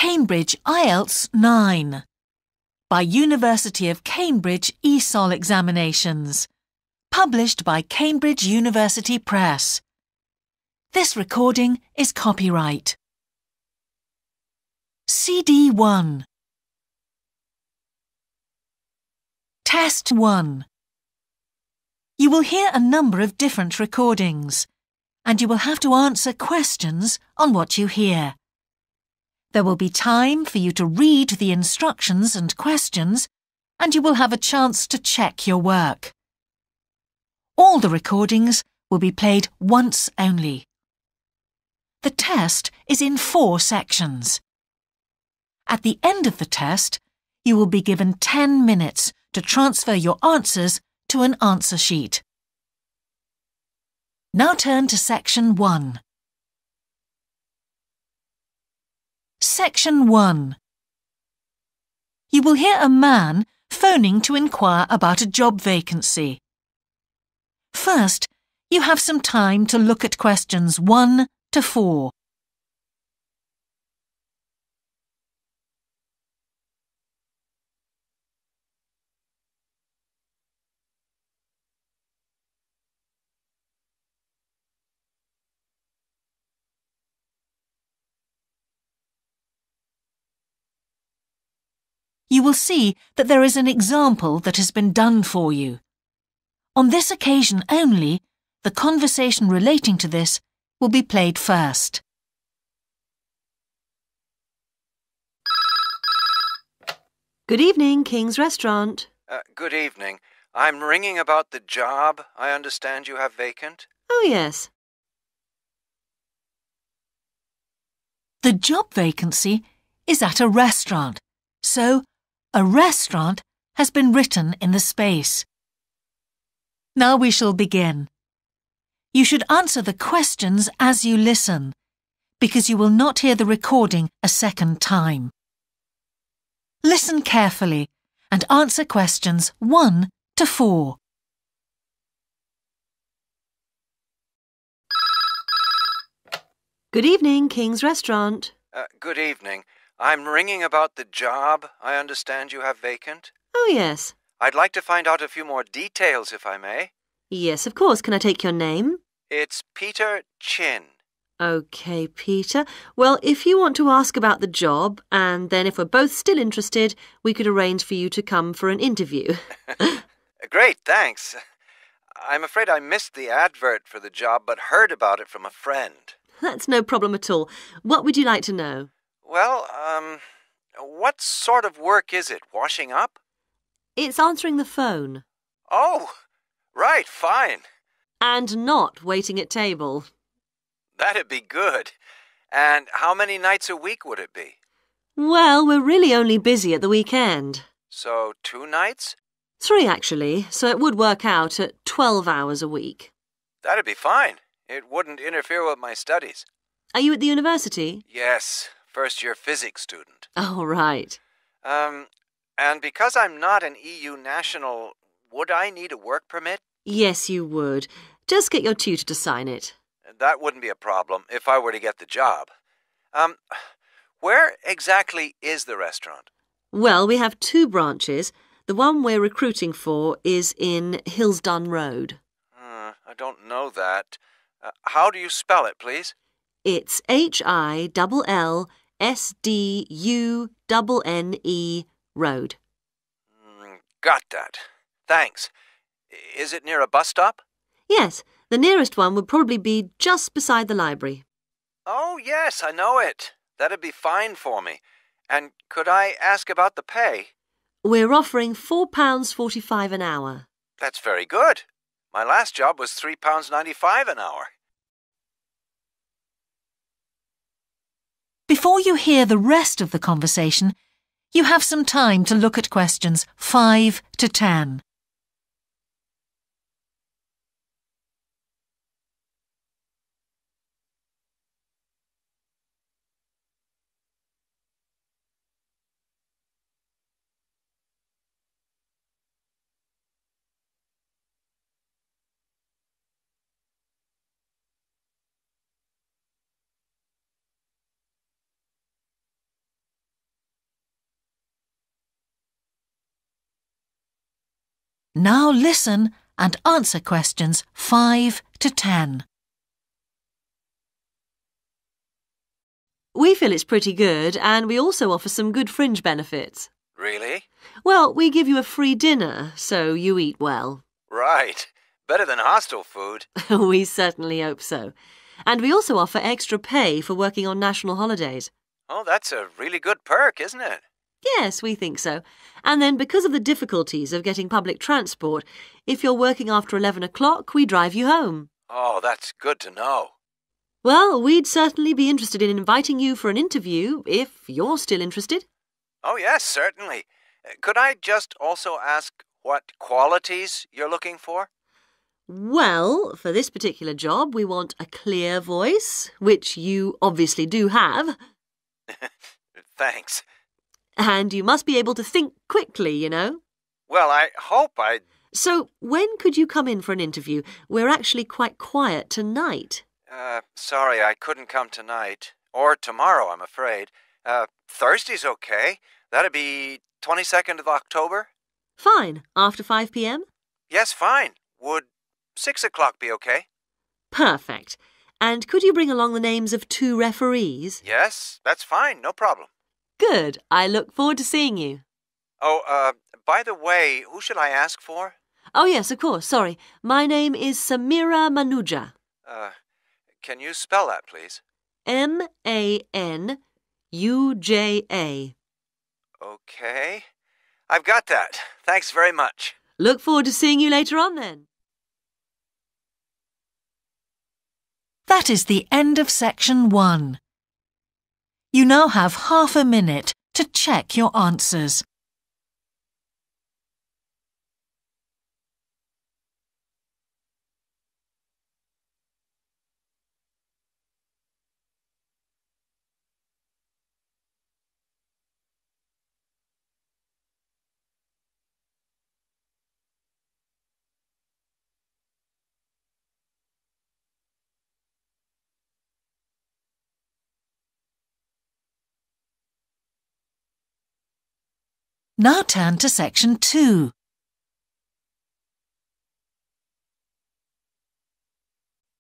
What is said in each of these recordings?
Cambridge IELTS 9 by University of Cambridge ESOL examinations, published by Cambridge University Press. This recording is copyright. CD 1. Test 1. You will hear a number of different recordings, and you will have to answer questions on what you hear. There will be time for you to read the instructions and questions, and you will have a chance to check your work. All the recordings will be played once only. The test is in 4 sections. At the end of the test, you will be given 10 minutes to transfer your answers to an answer sheet. Now turn to Section 1. Section 1. You will hear a man phoning to inquire about a job vacancy. First, you have some time to look at questions 1 to 4. You will see that there is an example that has been done for you. On this occasion only, the conversation relating to this will be played first. Good evening, King's Restaurant. Good evening. I'm ringing about the job I understand you have vacant. Oh, yes. The job vacancy is at a restaurant, so a restaurant has been written in the space. Now we shall begin. You should answer the questions as you listen, because you will not hear the recording a second time. Listen carefully and answer questions 1 to 4. Good evening, King's Restaurant. Good evening. I'm ringing about the job I understand you have vacant. Oh, yes. I'd like to find out a few more details, if I may. Yes, of course. Can I take your name? It's Peter Chin. OK, Peter. Well, if you want to ask about the job, and then if we're both still interested, we could arrange for you to come for an interview. Great, thanks. I'm afraid I missed the advert for the job, but heard about it from a friend. That's no problem at all. What would you like to know? Well, what sort of work is it? Washing up? It's answering the phone. Oh, right, fine. And not waiting at table. That'd be good. And how many nights a week would it be? Well, we're really only busy at the weekend. So 2 nights? 3, actually, so it would work out at 12 hours a week. That'd be fine. It wouldn't interfere with my studies. Are you at the university? Yes, first-year physics student. Oh, right. And because I'm not an EU national, would I need a work permit? Yes, you would. Just get your tutor to sign it. That wouldn't be a problem if I were to get the job. Where exactly is the restaurant? Well, we have 2 branches. The one we're recruiting for is in Hillsdon Road. I don't know that. How do you spell it, please? It's HILLSDUNNE Road. Got that. Thanks. Is it near a bus stop? Yes, the nearest one would probably be just beside the library. Oh, yes, I know it. That'd be fine for me. And could I ask about the pay? We're offering £4.45 an hour. That's very good. My last job was £3.95 an hour. Before you hear the rest of the conversation, you have some time to look at questions 5 to 10. Now listen and answer questions 5 to 10. We feel it's pretty good, and we also offer some good fringe benefits. Really? Well, we give you a free dinner, so you eat well. Right. Better than hostel food. We certainly hope so. And we also offer extra pay for working on national holidays. Oh, that's a really good perk, isn't it? Yes, we think so. And then because of the difficulties of getting public transport, if you're working after 11 o'clock, we drive you home. Oh, that's good to know. Well, we'd certainly be interested in inviting you for an interview, if you're still interested. Oh, yes, certainly. Could I just also ask what qualities you're looking for? Well, for this particular job, we want a clear voice, which you obviously do have. Thanks. And you must be able to think quickly, you know. Well, I hope I... So, when could you come in for an interview? We're actually quite quiet tonight. Sorry, I couldn't come tonight. Or tomorrow, I'm afraid. Thursday's okay. That'd be 22nd of October? Fine. After 5 p.m? Yes, fine. Would 6 o'clock be okay? Perfect. And could you bring along the names of 2 referees? Yes, that's fine. No problem. Good. I look forward to seeing you. Oh, by the way, who should I ask for? Oh, yes, of course. Sorry. My name is Samira Manuja. Can you spell that, please? Manuja. Okay. I've got that. Thanks very much. Look forward to seeing you later on then. That is the end of section 1. You now have half a minute to check your answers. Now turn to section 2.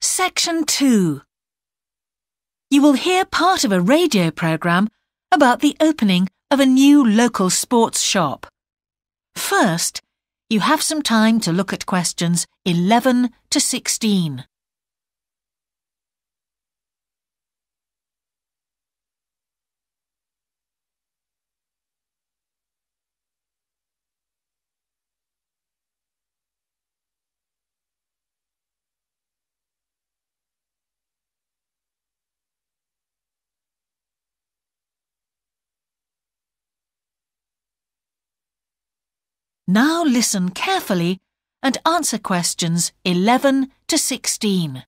Section 2. You will hear part of a radio programme about the opening of a new local sports shop. First, you have some time to look at questions 11 to 16. Now listen carefully and answer questions 11 to 16.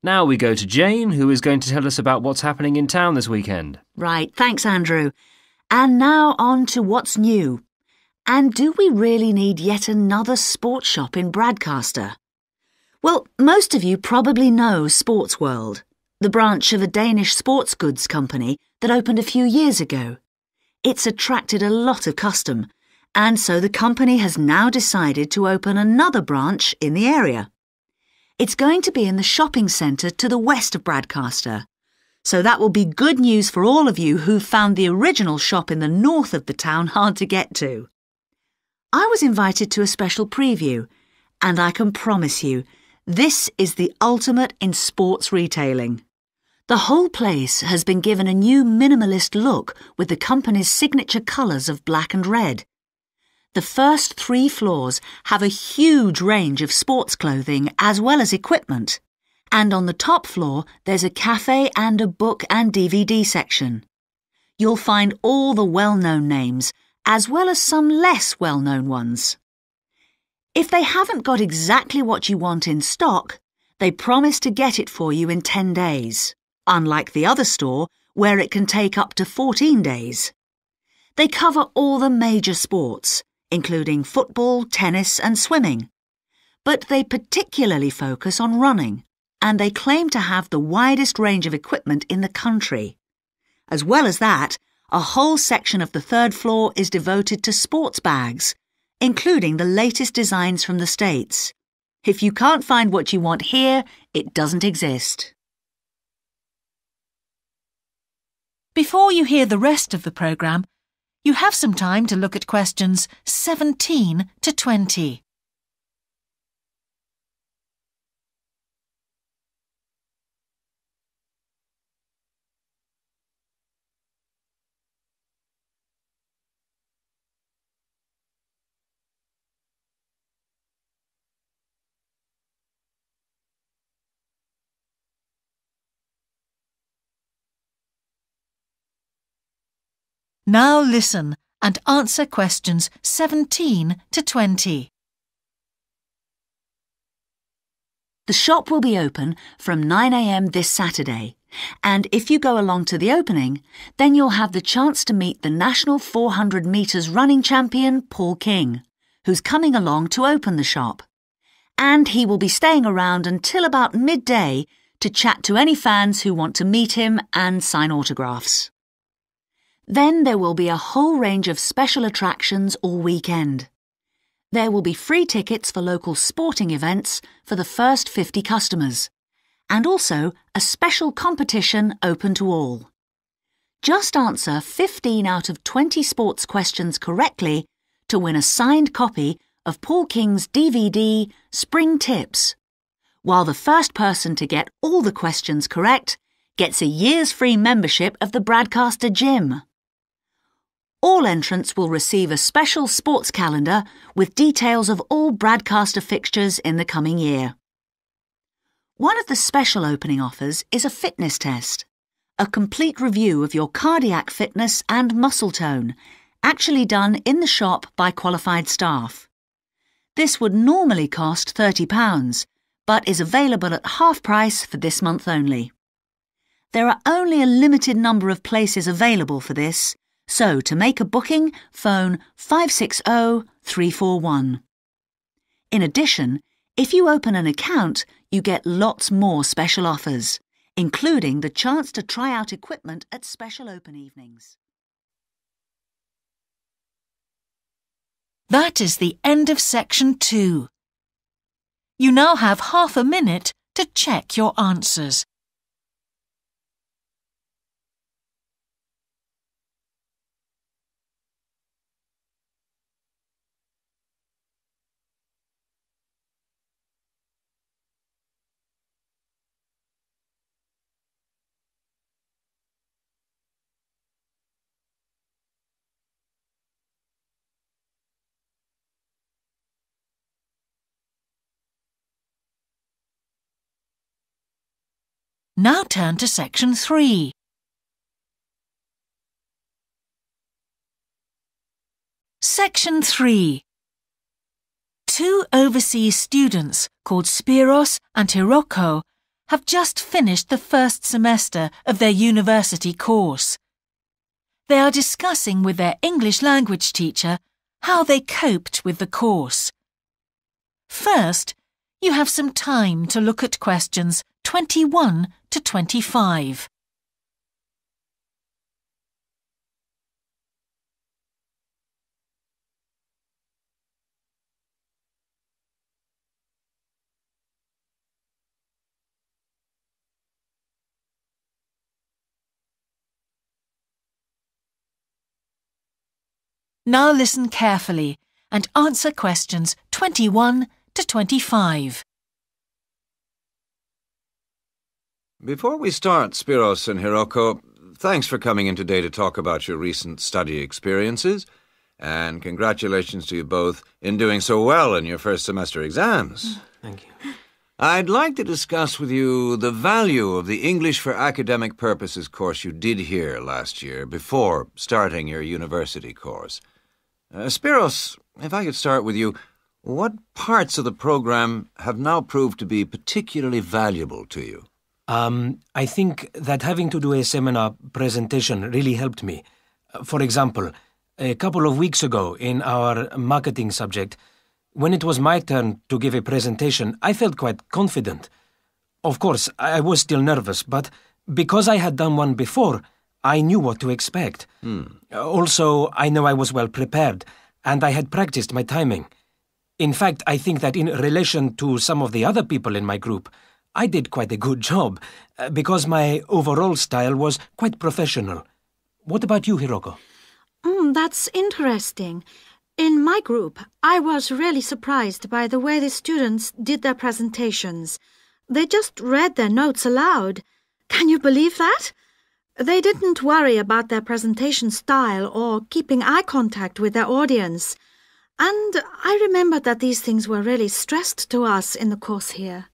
Now we go to Jane, who is going to tell us about what's happening in town this weekend. Right, thanks, Andrew. And now on to what's new. And do we really need yet another sports shop in Bradcaster? Well, most of you probably know Sports World, the branch of a Danish sports goods company that opened a few years ago. It's attracted a lot of custom, and so the company has now decided to open another branch in the area. It's going to be in the shopping centre to the west of Bradcaster, so that will be good news for all of you who found the original shop in the north of the town hard to get to. I was invited to a special preview, and I can promise you, this is the ultimate in sports retailing. The whole place has been given a new minimalist look with the company's signature colours of black and red. The first 3 floors have a huge range of sports clothing as well as equipment. And on the top floor, there's a cafe and a book and DVD section. You'll find all the well-known names, as well as some less well-known ones. If they haven't got exactly what you want in stock, they promise to get it for you in 10 days. Unlike the other store, where it can take up to 14 days. They cover all the major sports, including football, tennis and swimming. But they particularly focus on running, and they claim to have the widest range of equipment in the country. As well as that, a whole section of the third floor is devoted to sports bags, including the latest designs from the States. If you can't find what you want here, it doesn't exist. Before you hear the rest of the programme, you have some time to look at questions 17 to 20. Now listen and answer questions 17 to 20. The shop will be open from 9 a.m. this Saturday, and if you go along to the opening, then you'll have the chance to meet the national 400 metres running champion, Paul King, who's coming along to open the shop. And he will be staying around until about midday to chat to any fans who want to meet him and sign autographs. Then there will be a whole range of special attractions all weekend. There will be free tickets for local sporting events for the first 50 customers, and also a special competition open to all. Just answer 15 out of 20 sports questions correctly to win a signed copy of Paul King's DVD, Spring Tips, while the first person to get all the questions correct gets a year's free membership of the Bradcaster Gym. All entrants will receive a special sports calendar with details of all Bradcaster fixtures in the coming year. One of the special opening offers is a fitness test, a complete review of your cardiac fitness and muscle tone, actually done in the shop by qualified staff. This would normally cost £30, but is available at half price for this month only. There are only a limited number of places available for this, so to make a booking, phone 560-341. In addition, if you open an account, you get lots more special offers, including the chance to try out equipment at special open evenings. That is the end of section 2. You now have half a minute to check your answers. Now turn to section 3. Section 3. Two overseas students called Spiros and Hiroko have just finished the first semester of their university course. They are discussing with their English language teacher how they coped with the course. First, you have some time to look at questions 21 to 25. Now listen carefully and answer questions 21 to 25. Before we start, Spiros and Hiroko, thanks for coming in today to talk about your recent study experiences, and congratulations to you both in doing so well in your first semester exams. Thank you. I'd like to discuss with you the value of the English for Academic Purposes course you did here last year before starting your university course. Spiros, if I could start with you, what parts of the program have now proved to be particularly valuable to you? I think that having to do a seminar presentation really helped me. For example, a couple of weeks ago in our marketing subject, when it was my turn to give a presentation, I felt quite confident. Of course, I was still nervous, but because I had done one before, I knew what to expect. Also, I know I was well prepared, and I had practiced my timing. In fact, I think that in relation to some of the other people in my group, I did quite a good job, because my overall style was quite professional. What about you, Hiroko? That's interesting. In my group, I was really surprised by the way the students did their presentations. They just read their notes aloud. Can you believe that? They didn't worry about their presentation style or keeping eye contact with their audience. And I remember that these things were really stressed to us in the course here.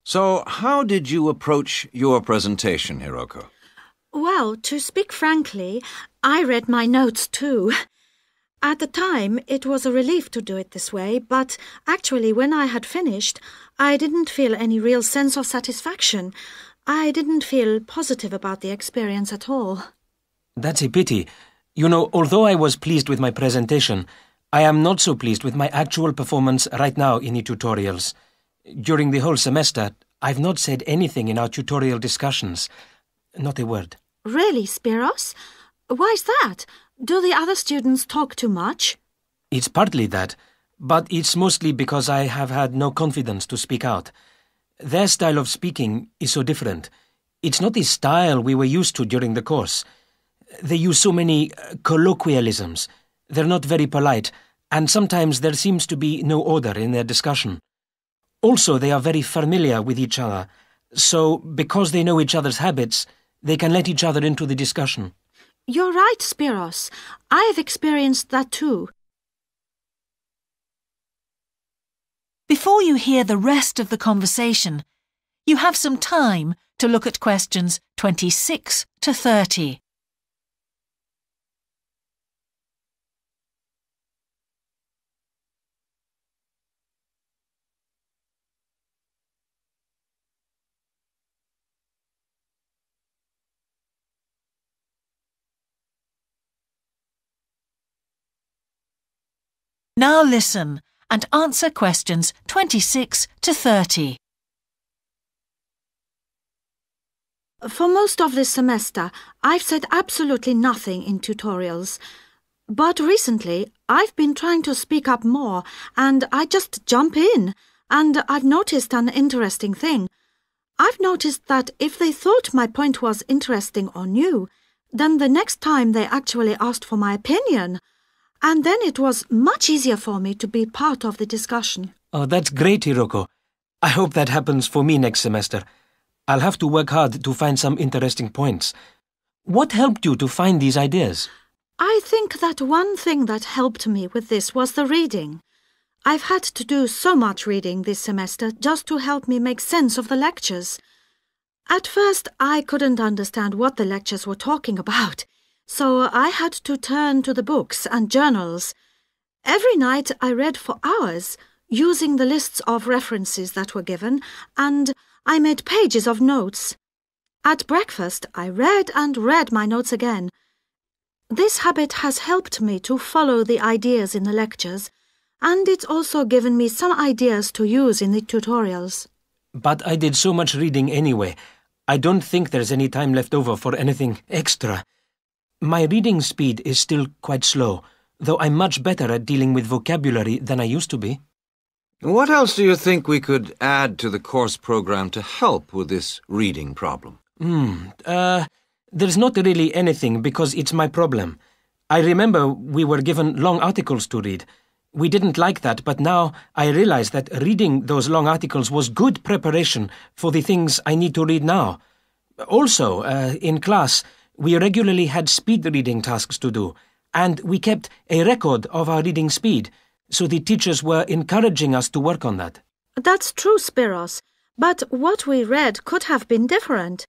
So, how did you approach your presentation, Hiroko? Well, to speak frankly, I read my notes too. At the time, it was a relief to do it this way, but actually when I had finished, I didn't feel any real sense of satisfaction. I didn't feel positive about the experience at all. That's a pity. You know, although I was pleased with my presentation, I am not so pleased with my actual performance right now in the tutorials. During the whole semester, I've not said anything in our tutorial discussions. Not a word. Really, Spiros? Why's that? Do the other students talk too much? It's partly that, but it's mostly because I have had no confidence to speak out. Their style of speaking is so different. It's not the style we were used to during the course. They use so many colloquialisms. They're not very polite, and sometimes there seems to be no order in their discussion. Also, they are very familiar with each other, so because they know each other's habits, they can let each other into the discussion. You're right, Spiros. I have experienced that too. Before you hear the rest of the conversation, you have some time to look at questions 26 to 30. Now listen and answer questions 26 to 30. For most of this semester, I've said absolutely nothing in tutorials. But recently, I've been trying to speak up more, and I just jump in. And I've noticed an interesting thing. I've noticed that if they thought my point was interesting or new, then the next time they actually asked for my opinion. And then it was much easier for me to be part of the discussion. Oh, that's great, Hiroko. I hope that happens for me next semester. I'll have to work hard to find some interesting points. What helped you to find these ideas? I think that one thing that helped me with this was the reading. I've had to do so much reading this semester just to help me make sense of the lectures. At first, I couldn't understand what the lectures were talking about, so I had to turn to the books and journals. Every night I read for hours, using the lists of references that were given, and I made pages of notes. At breakfast, I read and read my notes again. This habit has helped me to follow the ideas in the lectures, and it's also given me some ideas to use in the tutorials. But I did so much reading anyway. I don't think there's any time left over for anything extra. My reading speed is still quite slow, though I'm much better at dealing with vocabulary than I used to be. What else do you think we could add to the course program to help with this reading problem? There's not really anything because it's my problem. I remember we were given long articles to read. We didn't like that, but now I realize that reading those long articles was good preparation for the things I need to read now. Also, in class, we regularly had speed reading tasks to do, and we kept a record of our reading speed, so the teachers were encouraging us to work on that. That's true, Spiros, but what we read could have been different.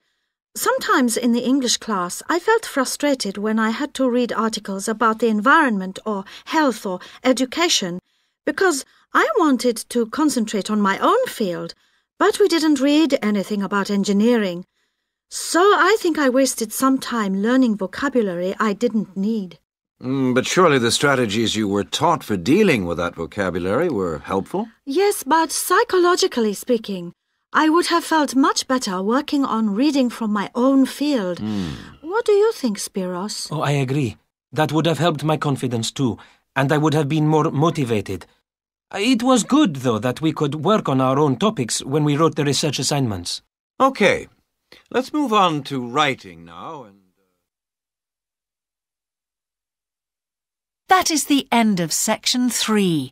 Sometimes in the English class, I felt frustrated when I had to read articles about the environment or health or education, because I wanted to concentrate on my own field, but we didn't read anything about engineering. So I think I wasted some time learning vocabulary I didn't need. But surely the strategies you were taught for dealing with that vocabulary were helpful? Yes, but psychologically speaking, I would have felt much better working on reading from my own field. What do you think, Spiros? Oh, I agree. That would have helped my confidence too, and I would have been more motivated. It was good, though, that we could work on our own topics when we wrote the research assignments. Okay, let's move on to writing now. That is the end of section 3.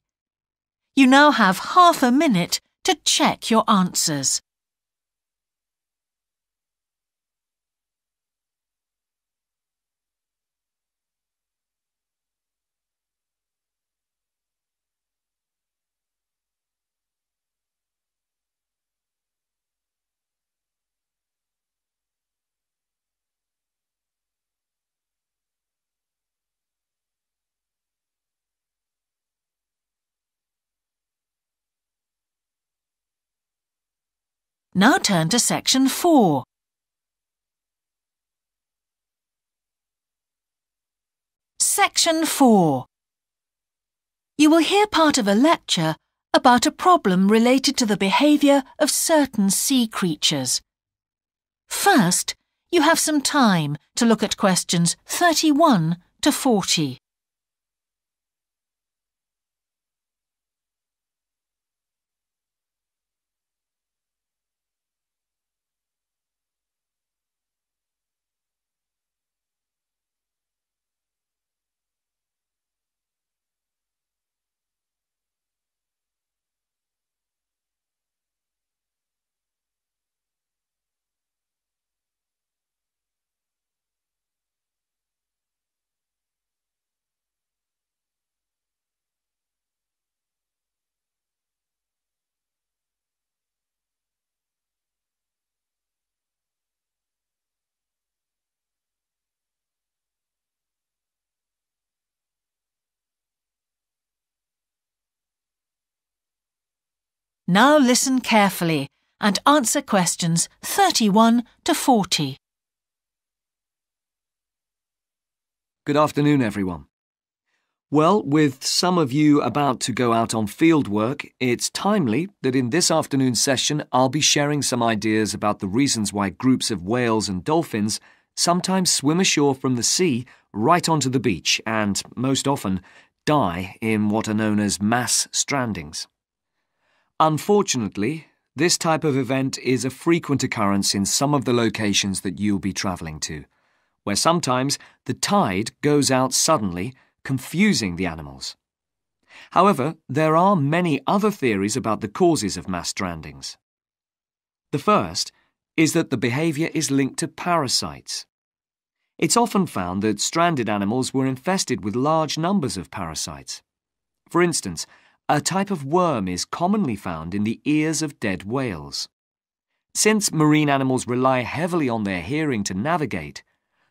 You now have half a minute to check your answers. Now turn to section 4. Section 4. You will hear part of a lecture about a problem related to the behaviour of certain sea creatures. First, you have some time to look at questions 31 to 40. Now listen carefully and answer questions 31 to 40. Good afternoon, everyone. Well, with some of you about to go out on field work, it's timely that in this afternoon's session I'll be sharing some ideas about the reasons why groups of whales and dolphins sometimes swim ashore from the sea right onto the beach and, most often, die in what are known as mass strandings. Unfortunately, this type of event is a frequent occurrence in some of the locations that you'll be travelling to, where sometimes the tide goes out suddenly, confusing the animals. However, there are many other theories about the causes of mass strandings. The first is that the behaviour is linked to parasites. It's often found that stranded animals were infested with large numbers of parasites. For instance, a type of worm is commonly found in the ears of dead whales. Since marine animals rely heavily on their hearing to navigate,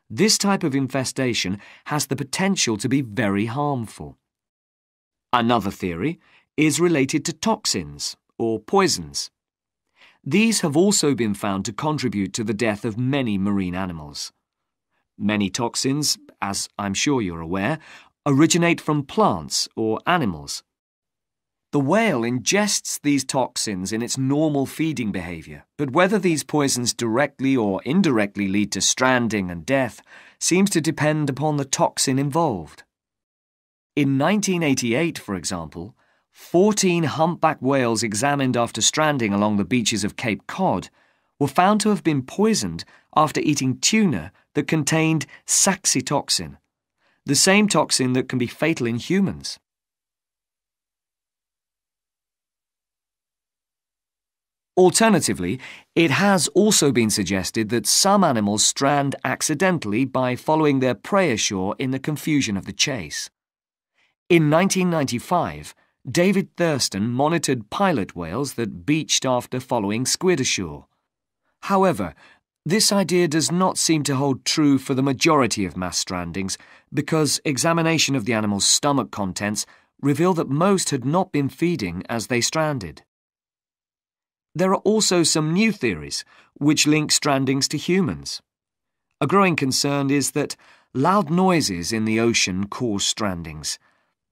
this type of infestation has the potential to be very harmful. Another theory is related to toxins or poisons. These have also been found to contribute to the death of many marine animals. Many toxins, as I'm sure you're aware, originate from plants or animals. The whale ingests these toxins in its normal feeding behaviour, but whether these poisons directly or indirectly lead to stranding and death seems to depend upon the toxin involved. In 1988, for example, 14 humpback whales examined after stranding along the beaches of Cape Cod were found to have been poisoned after eating tuna that contained saxitoxin, the same toxin that can be fatal in humans. Alternatively, it has also been suggested that some animals strand accidentally by following their prey ashore in the confusion of the chase. In 1995, David Thurston monitored pilot whales that beached after following squid ashore. However, this idea does not seem to hold true for the majority of mass strandings because examination of the animal's stomach contents revealed that most had not been feeding as they stranded. There are also some new theories which link strandings to humans. A growing concern is that loud noises in the ocean cause strandings.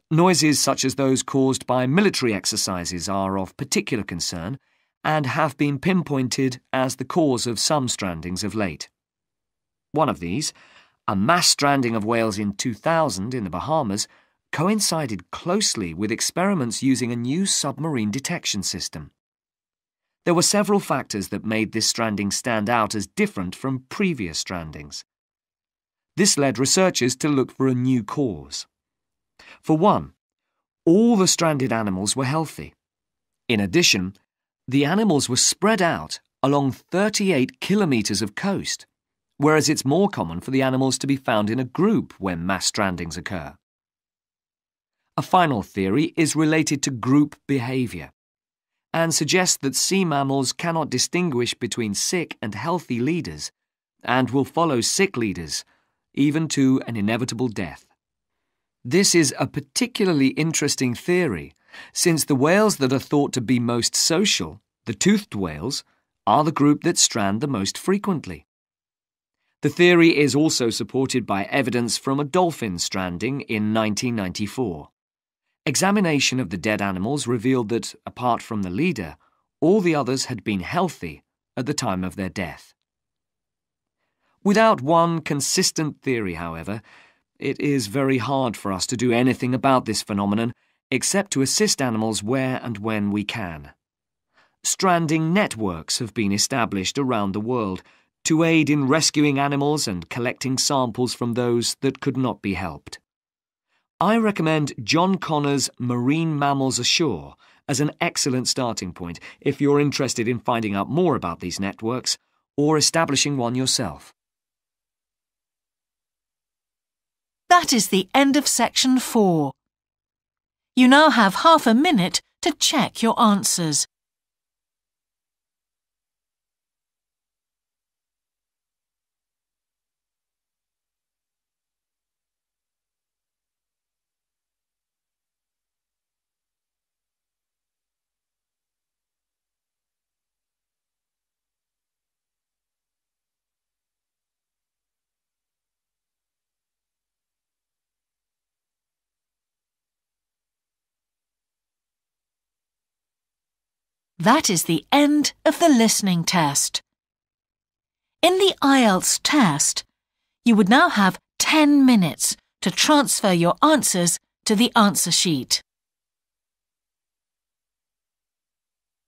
Noises such as those caused by military exercises are of particular concern and have been pinpointed as the cause of some strandings of late. One of these, a mass stranding of whales in 2000 in the Bahamas, coincided closely with experiments using a new submarine detection system. There were several factors that made this stranding stand out as different from previous strandings. This led researchers to look for a new cause. For one, all the stranded animals were healthy. In addition, the animals were spread out along 38 kilometres of coast, whereas it's more common for the animals to be found in a group when mass strandings occur. A final theory is related to group behaviour and suggests that sea mammals cannot distinguish between sick and healthy leaders and will follow sick leaders, even to an inevitable death. This is a particularly interesting theory, since the whales that are thought to be most social, the toothed whales, are the group that strand the most frequently. The theory is also supported by evidence from a dolphin stranding in 1994. Examination of the dead animals revealed that, apart from the leader, all the others had been healthy at the time of their death. Without one consistent theory, however, it is very hard for us to do anything about this phenomenon except to assist animals where and when we can. Stranding networks have been established around the world to aid in rescuing animals and collecting samples from those that could not be helped. I recommend John Connor's Marine Mammals Ashore as an excellent starting point if you're interested in finding out more about these networks or establishing one yourself. That is the end of section 4. You now have half a minute to check your answers. That is the end of the listening test. In the IELTS test, you would now have 10 minutes to transfer your answers to the answer sheet.